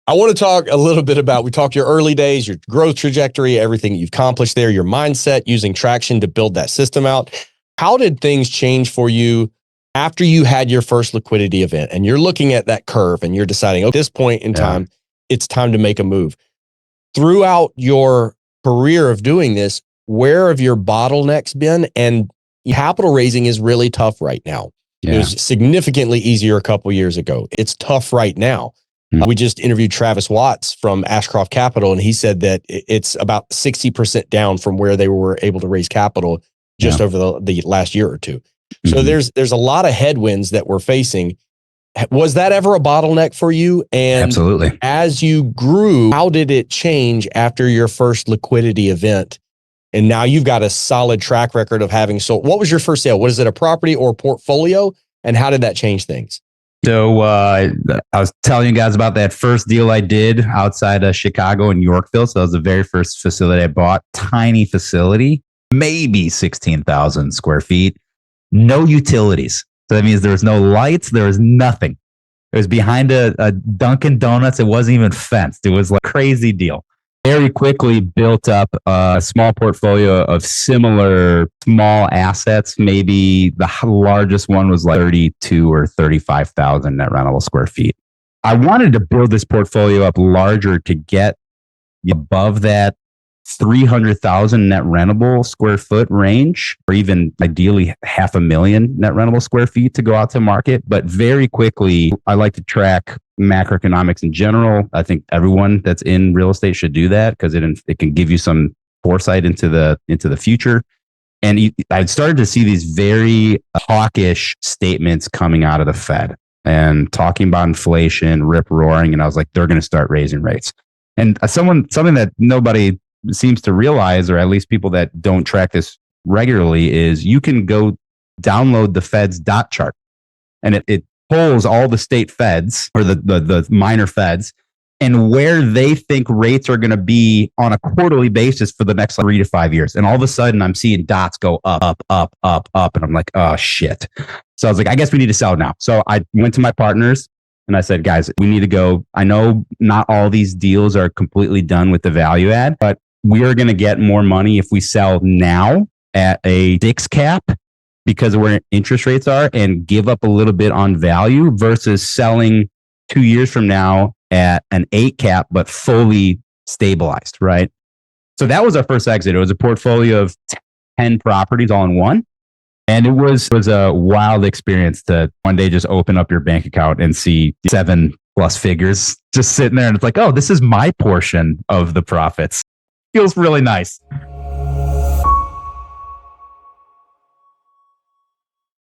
I want to talk a little bit about, we talked your early days, your growth trajectory, everything you've accomplished there, your mindset, using traction to build that system out. How did things change for you after you had your first liquidity event and you're looking at that curve and you're deciding, at this point in time, it's time to make a move? Throughout your career of doing this, where have your bottlenecks been? And capital raising is really tough right now. It was significantly easier a couple years ago. It's tough right now. We just interviewed Travis Watts from Ashcroft Capital, and he said that it's about 60% down from where they were able to raise capital just over the last year or two. So there's a lot of headwinds that we're facing. Was that ever a bottleneck for you? And absolutely. As you grew, how did it change after your first liquidity event? And now you've got a solid track record of having sold. What was your first sale? Was it a property or portfolio? And how did that change things? So I was telling you guys about that first deal I did outside of Chicago in Yorkville. So that was the very first facility I bought. Tiny facility, maybe 16,000 square feet. No utilities. So that means there was no lights. There was nothing. It was behind a Dunkin Donuts. It wasn't even fenced. It was like a crazy deal. Very quickly built up a small portfolio of similar small assets. Maybe the largest one was like 32 or 35,000 net rentable square feet. I wanted to build this portfolio up larger to get above that 300,000 net rentable square foot range, or even ideally 500,000 net rentable square feet to go out to market. But very quickly, I like to track macroeconomics in general. I think everyone that's in real estate should do that because it can give you some foresight into the future. And I started to see these very hawkish statements coming out of the Fed and talking about inflation, rip roaring, and I was like, they're going to start raising rates. And something that nobody seems to realize, or at least people that don't track this regularly, is you can go download the Fed's dot chart, and it pulls all the state feds or the minor feds and where they think rates are going to be on a quarterly basis for the next 3 to 5 years. And all of a sudden I'm seeing dots go up. And I'm like, oh shit. So I was like, I guess we need to sell now. So I went to my partners and I said, guys, we need to go. I know not all these deals are completely done with the value add, but we are going to get more money if we sell now at a 6 cap because of where interest rates are and give up a little bit on value versus selling 2 years from now at an 8 cap, but fully stabilized, right? So that was our first exit. It was a portfolio of 10 properties all in one. And it was a wild experience to one day just open up your bank account and see 7+ figures just sitting there. And it's like, oh, this is my portion of the profits. Feels really nice.